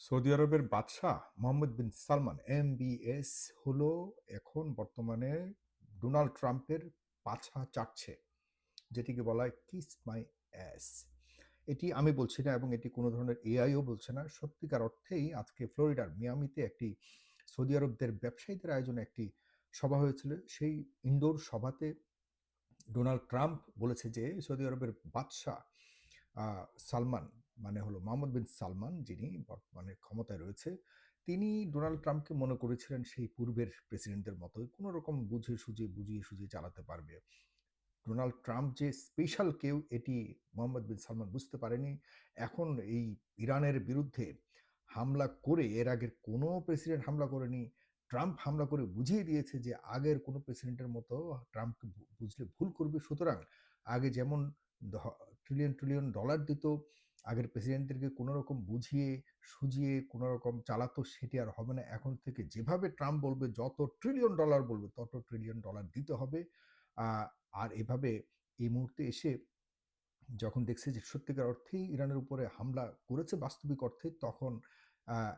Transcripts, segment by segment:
Saudi আরবের বাদশাহ মোহাম্মদ বিন Salman MBS হলো এখন বর্তমানে ডোনাল্ড ট্রাম্পের পাছা চাটছে, যেটিকে বলা হয় কিস মাই অ্যাস। এটি আমি বলছি না এবং এটি কোনো ধরনের এআইও বলছে না। সত্যিকার অর্থেই আজকে ফ্লোরিডার মিয়ামিতে একটি সৌদি আরবদের ব্যবসায়ীদের আয়োজনে একটি সভা হয়েছিল। সেই ইনডোর সভাতে ডোনাল্ড ট্রাম্প বলেছে যে সৌদি আরবের বাদশাহ সালমান, মানে হলো মোহাম্মদ বিন সালমান, যিনি বর্তমানে ক্ষমতায় রয়েছে, তিনি ডোনাল্ড ট্রাম্পকে মনে করেছিলেন সেই পূর্বের প্রেসিডেন্টদের মতোই কোনো রকম বুঝিয়ে সুঝিয়ে চালাতে পারবে। ডোনাল্ড ট্রাম্প যে স্পেশাল কেউ এটি মোহাম্মদ বিন সালমান বুঝতে পারেনি। এখন এই ইরানের বিরুদ্ধে হামলা করে, এর আগের কোনো প্রেসিডেন্ট হামলা করেনি, ট্রাম্প হামলা করে বুঝিয়ে দিয়েছে যে আগের কোনো প্রেসিডেন্টের মতো ট্রাম্পকে বুঝলে ভুল করবে। সুতরাং আগে যেমন ট্রিলিয়ন ট্রিলিয়ন ডলার দিত, আগের প্রেসিডেন্টদেরকে কোনো রকম বুঝিয়ে সুঝিয়ে কোনো রকম চালাতো, সেটি আর হবে না। এখন থেকে যেভাবে ট্রাম্প বলবে, যত ট্রিলিয়ন ডলার বলবে তত ট্রিলিয়ন ডলার দিতে হবে। আর এভাবে এই মুহূর্তে এসে যখন দেখছে যে সত্যিকার অর্থেই ইরানের উপরে হামলা করেছে বাস্তবিক অর্থে, তখন আহ,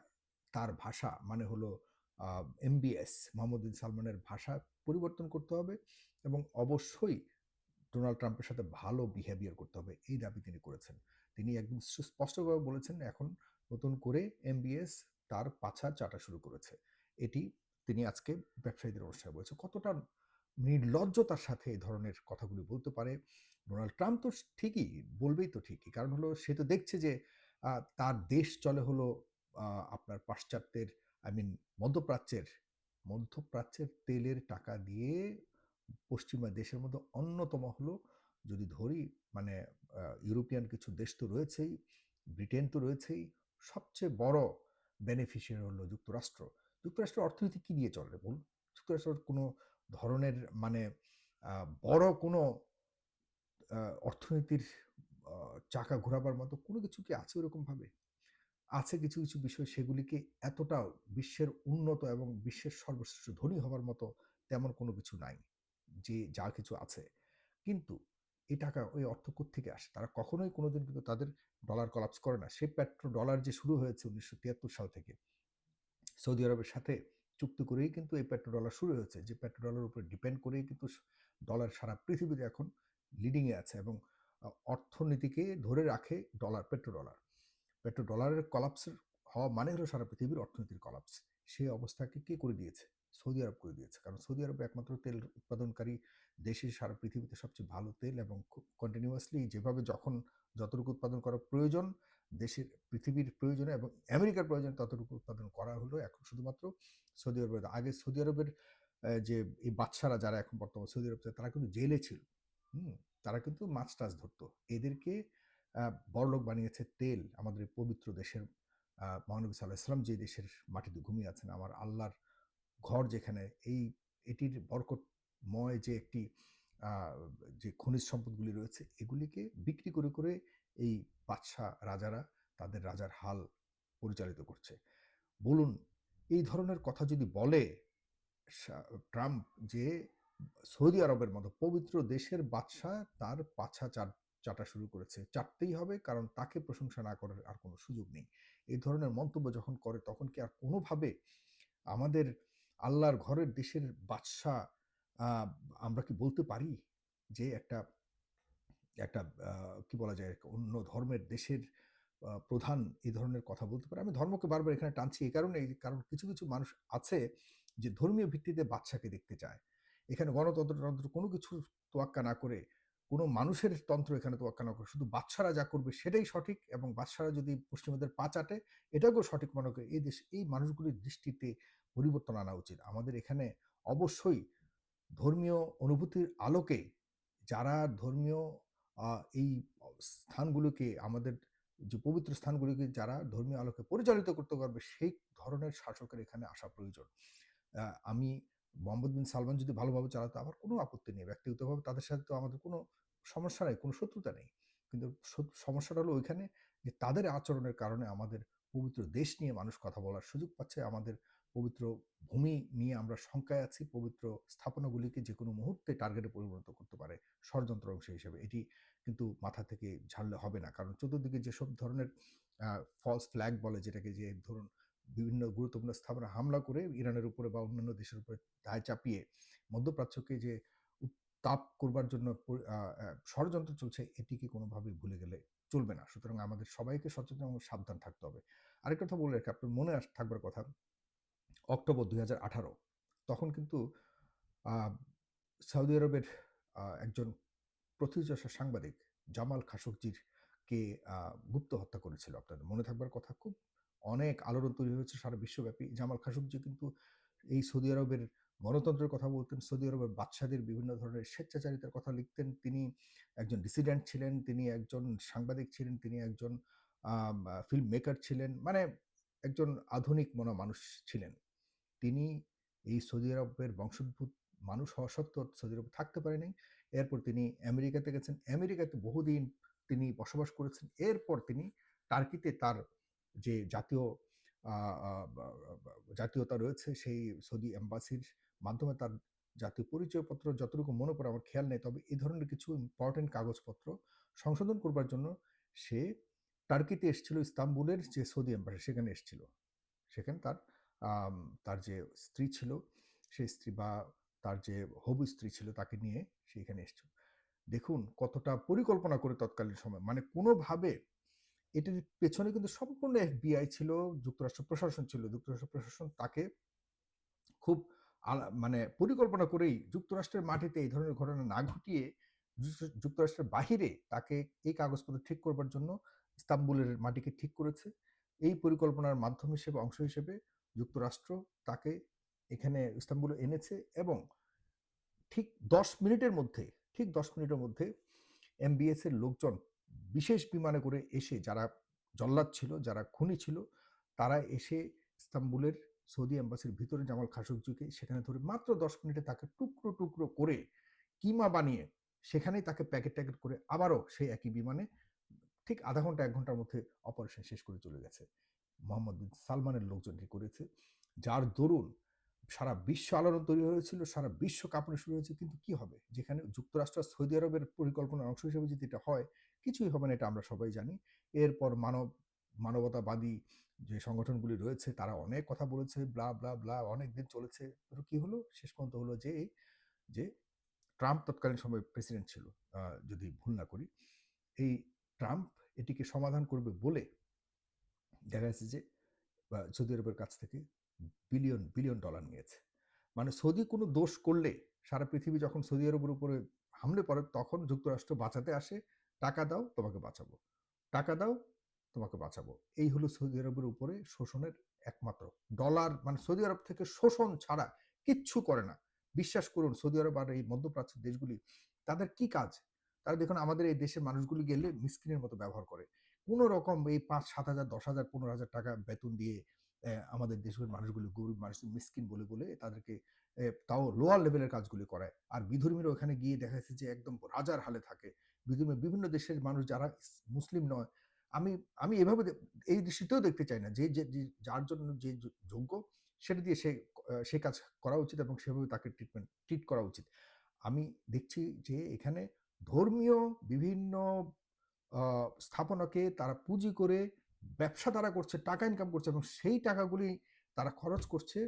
তার ভাষা, মানে হলো MBS মোহাম্মদ বিন সালমানের ভাষা পরিবর্তন করতে হবে এবং অবশ্যই ডোনাল্ড ট্রাম্পের সাথে ভালো বিহেভিয়ার করতে হবে, এই দাবি তিনি করেছেন। তিনি একদম সুস্পষ্টভাবে বলেছেন এখন নতুন করে MBS তার পাছা চাটা শুরু করেছে। এটি তিনি আজকে ব্যবসায়ীদের অনুষ্ঠানে বলেছে। কতটা নির্লজ্জতার সাথে এই ধরনের কথাগুলি বলতে পারে ডোনাল্ড ট্রাম্প? তো ঠিকই বলবেই, তো ঠিকই, কারণ হলো সে তো দেখছে যে তার দেশ চলে হলো আপনার পাশ্চাত্যের, আই মিন মধ্যপ্রাচ্যের মধ্যপ্রাচ্যের তেলের টাকা দিয়ে। পশ্চিমা দেশের মধ্যে অন্যতম হলো, যদি ধরি, মানে ইউরোপিয়ান কিছু দেশ তো রয়েছেই, ব্রিটেন তো রয়েছেই, সবচেয়ে বড় বেনিফিশিয়ারি হলো যুক্তরাষ্ট্র। যুক্তরাষ্ট্রের অর্থনীতি কি দিয়ে চলে বল? যুক্তরাষ্ট্রের কোনো ধরনের, মানে বড় কোনো অর্থনীতির চাকা ঘোরাবার মতো কোনো কিছু কি আছে ওরকমভাবে? আছে কিছু কিছু বিষয়, সেগুলিকে এতটাও বিশ্বের উন্নত এবং বিশ্বের সর্বশ্রেষ্ঠ ধনী হবার মতো তেমন কোনো কিছু নাই, যে যা কিছু আছে। কিন্তু এই টাকা, ওই অর্থ কোত্থেকে আসে? তারা কখনোই কোনোদিন কিন্তু তাদের ডলার কলাপস করে না। সেই পেট্রো ডলার যে শুরু হয়েছে 1973 সাল থেকে সৌদি আরবের সাথে চুক্তি করেই কিন্তু এই পেট্রো ডলার শুরু হয়েছে, যে পেট্রো ডলার উপরে ডিপেন্ড করেই কিন্তু ডলার সারা পৃথিবীতে এখন লিডিংয়ে আছে এবং অর্থনীতিকে ধরে রাখে ডলার, পেট্রো ডলার। পেট্রো ডলারের কলাপসের হওয়া মানে হলো সারা পৃথিবীর অর্থনীতির কলাপস। সেই অবস্থাকে কে করে দিয়েছে? সৌদি আরব করে দিয়েছে। কারণ সৌদি আরব একমাত্র তেল উৎপাদনকারী দেশে, সারা পৃথিবীতে সবচেয়ে ভালো তেল, এবং খুব কন্টিনিউয়াসলি যেভাবে যখন যতটুকু উৎপাদন করা প্রয়োজন দেশের, পৃথিবীর প্রয়োজনে এবং আমেরিকার প্রয়োজনে ততটুকু উৎপাদন করা হলো এখন শুধুমাত্র সৌদি আরবের। আগে সৌদি আরবের যে এই বাদশারা যারা এখন বর্তমান সৌদি আরব, তারা কিন্তু জেলে ছিল। হুম, তারা কিন্তু মাছ টাছ ধরতো। এদেরকে বড়লোক বানিয়েছে তেল, আমাদের এই পবিত্র দেশের। মহানবী সাল্লাহ ইসলাম যে দেশের মাটিতে ঘুমিয়ে আছেন, আমার আল্লাহর ঘর যেখানে, এই এটির বরকতময় যে একটি আহ, যে খনিজ সম্পদগুলি রয়েছে, এগুলিকে বিক্রি করে করে এই বাদশাহ রাজারা তাদের রাজার হাল পরিচালিত করছে। বলুন, এই ধরনের কথা যদি বলে ট্রাম্প, যে সৌদি আরবের মতো পবিত্র দেশের বাদশাহ তার পাছা চাটা শুরু করেছে, চাটতেই হবে, কারণ তাকে প্রশংসা না করার আর কোনো সুযোগ নেই। এই ধরনের মন্তব্য যখন করে, তখন কি আর কোনোভাবে আমাদের আল্লাহর ঘরের দেশের বাদশাহ, আহ, আমরা কি বলতে পারি যে একটা একটা কি বলা যায়, অন্য ধর্মের দেশের প্রধান এই ধরনের কথা বলতে পারে? আমি ধর্মকে বারবার এখানে টানছি এই কারণে, কারণ কিছু কিছু মানুষ আছে যে ধর্মীয় ভিত্তিতে বাদশাকে দেখতে চায়। এখানে গণতন্ত্র তন্ত্র কোনো কিছুর তোয়াক্কা না করে, কোনো মানুষের তন্ত্র এখানে তোয়াক্কা না করে, শুধু বাদশারা যা করবে সেটাই সঠিক, এবং বাদশারা যদি পশ্চিমাদের পা চাটে এটাকেও সঠিক মনে করে, এই দেশ, এই মানুষগুলির দৃষ্টিতে পরিবর্তন আনা উচিত। আমাদের এখানে অবশ্যই ধর্মীয় অনুভূতির আলোকে যারা ধর্মীয় এই স্থানগুলোকে, আমাদের যে পবিত্র স্থানগুলিকে যারা ধর্মীয় আলোকে পরিচালিত করতে পারবে, সেই ধরনের শাসকের এখানে আসা প্রয়োজন। আমি মোহাম্মদ বিন সালমান যদি ভালোভাবে চালাতো আমার কোনো আপত্তি নেই, ব্যক্তিগতভাবে তাদের সাথে তো আমাদের কোনো সমস্যা নেই, কোনো শত্রুতা নেই। কিন্তু সমস্যাটা হলো ওইখানে যে তাদের আচরণের কারণে আমাদের পবিত্র দেশ নিয়ে মানুষ কথা বলার সুযোগ পাচ্ছে, আমাদের পবিত্র ভূমি নিয়ে আমরা শঙ্কায় আছি, পবিত্র স্থাপনাগুলিকে যে কোনো মুহূর্তে টার্গেটে পরিণত করতে পারে ষড়যন্ত্র অংশ হিসেবে। এটি কিন্তু মাথা থেকে ঝাড়লে হবে না, কারণ চতুর্দিকে যেসব ধরনের ফলস ফ্ল্যাগ বলে যেটাকে, যে ধরুন বিভিন্ন গুরুত্বপূর্ণ স্থাপনা হামলা করে ইরানের উপরে বা অন্যান্য দেশের উপরে দায় চাপিয়ে মধ্যপ্রাচ্যকে যে উত্তাপ করবার জন্য ষড়যন্ত্র চলছে, এটিকে কোনোভাবেই ভুলে গেলে চলবে না। সুতরাং আমাদের সবাইকে সচেতন এবং সাবধান থাকতে হবে। আরেকটা কথা বলে রাখি, আপনার মনে থাকবার কথা, অক্টোবর ২০১৮ তখন কিন্তু আ সৌদি আরবের একজন প্রথিতযশা সাংবাদিক জামাল খাশোগজির কে গুপ্ত হত্যা করেছিল। আপনাদের মনে থাকবার কথা, খুব অনেক আলোড়ন তৈরি হয়েছে সারা বিশ্বব্যাপী। জামাল খাশোগজি কিন্তু এই সৌদি আরবের গণতন্ত্রের কথা বলতেন, সৌদি আরবের বাদশাদের বিভিন্ন ধরনের স্বেচ্ছাচারিতার কথা লিখতেন। তিনি একজন ডিসিডেন্ট ছিলেন, তিনি একজন সাংবাদিক ছিলেন, তিনি একজন ফিল্ম মেকার ছিলেন। মানে একজন আধুনিক মনা মানুষ ছিলেন। তিনি এই সৌদি আরবের বংশোদ্ভূত মানুষ হওয়া সত্ত্বেও সৌদি আরবে থাকতে পারেনি। এরপর তিনি আমেরিকাতে গেছেন। আমেরিকাতে বহুদিন তিনি বসবাস করেছেন। এরপর তিনি টার্কিতে তার যে জাতীয় আ আ বা বা জাতীয়তা রয়েছে, সেই সৌদি এম্বাসির মাধ্যমে তার জাতীয় পরিচয়পত্র যতটুকু মনে পড়ে, আমার খেয়াল নেই। তবে এই ধরনের কিছু ইম্পোর্টেন্ট কাগজপত্র সংশোধন করবার জন্য সে টার্কিতে এসেছিল। ইস্তাম্বুলের যে সৌদি এম্বাসি সেখানে এসেছিল। সেখানে তার আম তার যে স্ত্রী ছিল, সেই স্ত্রী বা তার যে হবু স্ত্রী ছিল তাকে নিয়ে সে এখানে এসেছিল। দেখুন কতটা পরিকল্পনা করে তৎকালীন সময়, মানে কোনোভাবে এটির পেছনে কিন্তু সম্পূর্ণ এফবিআই ছিল, যুক্তরাষ্ট্র প্রশাসন ছিল। যুক্তরাষ্ট্র প্রশাসন তাকে খুব মানে পরিকল্পনা করেই যুক্তরাষ্ট্রের মাটিতে এই ধরনের ঘটনা না ঘটিয়ে যুক্তরাষ্ট্রের বাহিরে তাকে এই কাগজপত্র ঠিক করবার জন্য ইস্তাম্বুলের মাটিকে ঠিক করেছে। এই পরিকল্পনার মাধ্যম হিসেবে, অংশ হিসেবে যুক্তরাষ্ট্র তাকে এখানে ইস্তাম্বুলে এনেছে এবং ঠিক ১০ মিনিটের মধ্যে, ঠিক ১০ মিনিটের মধ্যে এমবিএস এর লোকজন বিশেষ বিমানে করে এসে, যারা জল্লাদ ছিল, যারা খুনি ছিল, তারা এসে ইস্তাম্বুলের সৌদি এম্বাসির ভিতরে জামাল খাশোগজিকে সেখানে ধরে মাত্র ১০ মিনিটে তাকে টুকরো, টুকরো করে কিমা বানিয়ে সেখানেই তাকে প্যাকেট-ট্যাকেট করে আবারও সেই একই বিমানে ঠিক ০.৫ ঘন্টা ১ ঘন্টার মধ্যে অপারেশন শেষ করে চলে গেছে। মোহাম্মদ বিন সালমানের লোকজনকে করেছে। যার দরুন সারা বিশ্ব আলোড়ন তৈরি হয়েছিল, সারা বিশ্ব কাঁপানো শুরু হয়েছে। কিন্তু কি হবে? যেখানে যুক্তরাষ্ট্র আর সৌদি আরবের পরিকল্পনার অংশ হিসেবে যদি এটা হয়, কিছুই হবে না, এটা আমরা সবাই জানি। এরপর মানবতাবাদী যে সংগঠনগুলি রয়েছে তারা অনেক কথা বলেছে, ব্লা, ব্লা, ব্লা অনেকদিন চলেছে। কিন্তু কি হলো? শেষ পর্যন্ত হলো যে ট্রাম্প তৎকালীন সময়ে প্রেসিডেন্ট ছিল, যদি ভুল না করি। এই ট্রাম্প এটিকে সমাধান করবে বলে দেখা যাচ্ছে যে সৌদি আরবের কাছ থেকে বিলিয়ন, বিলিয়ন ডলার নিয়েছে। মানে সৌদি কোনো দোষ করলে সারা পৃথিবী যখন সৌদি আরবের উপরে হামলে পড়ে তখন যুক্তরাষ্ট্র বাঁচাতে আসে, "টাকা দাও, তোমাকে বাঁচাবো। টাকা দাও, তোমাকে বাঁচাবো।" এই হলো সৌদি আরবের উপরে শোষণের একমাত্র ডলার, মানে সৌদি আরব থেকে শোষণ ছাড়া কিচ্ছু করে না। বিশ্বাস করুন, সৌদি আরব আর এই মধ্যপ্রাচ্যের দেশগুলি, তাদের কি কাজ? তারা দেখুন আমাদের এই দেশের মানুষগুলি গেলে মিসকিনের মতো ব্যবহার করে। কোনো রকম এই ৫-৭,০০০, ১০,০০০, ১৫,০০০ টাকা বেতন দিয়ে আমাদের দেশের মানুষগুলো, গরিব মানুষ মিসকিন বলে তাদেরকে তাও লোয়ার লেভেলের কাজগুলি করায়। আর বিধর্মীরা ওখানে গিয়ে দেখা যাচ্ছে যে একদম রাজার হালে থাকে। বিধর্মী বিভিন্ন দেশের মানুষ যারা মুসলিম নয়, আমি আমি এভাবে এই দৃষ্টিতেও দেখতে চাই না। যার জন্য যে যোগ্য সেটা দিয়ে সে কাজ করা উচিত এবং সেভাবে তাকে ট্রিট করা উচিত। আমি দেখছি যে এখানে ধর্মীয় বিভিন্ন আ স্থাপনাকে তারা পুঁজি করে ব্যবসা তারা করছে, টাকা ইনকাম করছে এবং সেই টাকাগুলি তারা খরচ করছে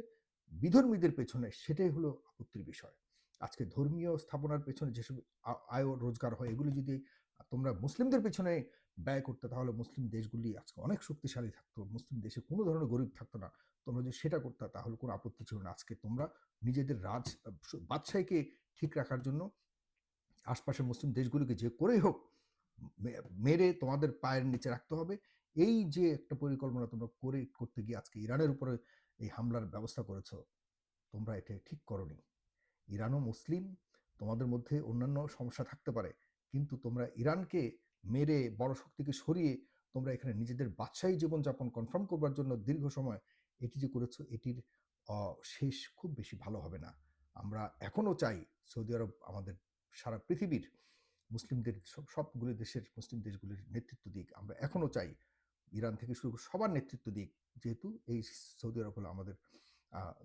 বিধর্মীদের পেছনে। সেটাই হলো আপত্তির বিষয়। আজকে ধর্মীয় স্থাপনার পেছনে যেসব আয় ও রোজগার হয়, এগুলো যদি তোমরা মুসলিমদের পেছনে ব্যয় করতে, তাহলে মুসলিম দেশগুলি আজকে অনেক শক্তিশালী থাকতো। মুসলিম দেশে কোনো ধরনের গরিব থাকতো না। তোমরা যদি সেটা করতা তাহলে কোনো আপত্তি ছিল না। আজকে তোমরা নিজেদের বাদশাহীকে ঠিক রাখার জন্য আশপাশের মুসলিম দেশগুলোকে যে করেই হোক মে মেরে তোমাদের পায়ের নিচে রাখতে হবে। এই যে একটা পরিকল্পনা তোমরা করতে গিয়ে আজকে ইরানের উপরে এই হামলার ব্যবস্থা করেছ, তোমরা এটা ঠিক করোনি। ইরানও মুসলিম, তোমাদের মধ্যে অন্যান্য সমস্যা থাকতে পারে। কিন্তু তোমরা ইরানকে মেরে বড় শক্তিকে সরিয়ে তোমরা এখানে নিজেদের বাদশাহী জীবনযাপন কনফার্ম করবার জন্য দীর্ঘ সময় এটি যে করেছ, এটির অ শেষ খুব বেশি ভালো হবে না। আমরা এখনো চাই সৌদি আরব আমাদের সারা পৃথিবীর মুসলিমদের সবগুলো দেশের মুসলিম দেশগুলির নেতৃত্ব দিক। আমরা এখনো চাই ইরান থেকে শুরু করে সবার নেতৃত্ব দিক। যেহেতু এই সৌদি আরব হলো আমাদের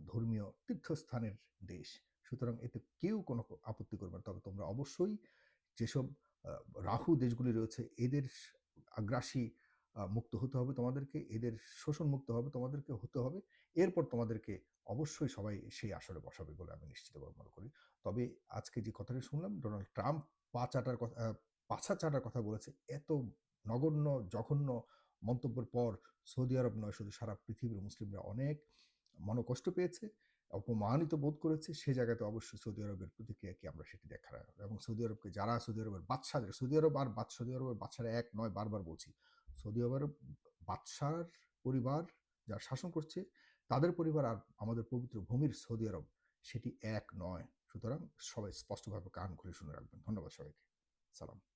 ধর্মীয় তীর্থস্থানের দেশ। সুতরাং এতে কেউ কোনো আপত্তি করবে না। তবে তোমরা অবশ্যই যেসব আ রাহু দেশগুলি রয়েছে এদের আগ্রাসী মুক্ত হতে হবে তোমাদেরকে, এদের শোষণ মুক্ত হবে তোমাদেরকে হতে হবে। এরপর তোমাদেরকে অবশ্যই সবাই সেই আসরে বসাবে বলে আমি নিশ্চিতভাবে মনে করি। তবে আজকে যে কথাটা শুনলাম, ডোনাল্ড ট্রাম্প পাছা চাটার কথা বলেছে। এত নগণ্য, জঘন্য মন্তব্যের পর সৌদি আরব নয়, শুধু সারা পৃথিবীর মুসলিমরা অনেক মনোকষ্ট পেয়েছে, অপমানিত বোধ করেছে। সে জায়গাতে অবশ্যই সৌদি আরবের প্রতিক্রিয়া কি আমরা সেটি দেখার, এবং সৌদি আরবকে যারা সৌদি আরবের বাদশা, সৌদি আরবের বাদশারা এক নয়, বারবার বলছি, সৌদি আরবের বাদশার পরিবার যারা শাসন করছে, তাদের পরিবার আর আমাদের পবিত্র ভূমির সৌদি আরব, সেটি এক নয়। সুতরাং সবাই স্পষ্টভাবে কান খুলে শুনে রাখবেন। ধন্যবাদ সবাইকে। সালাম।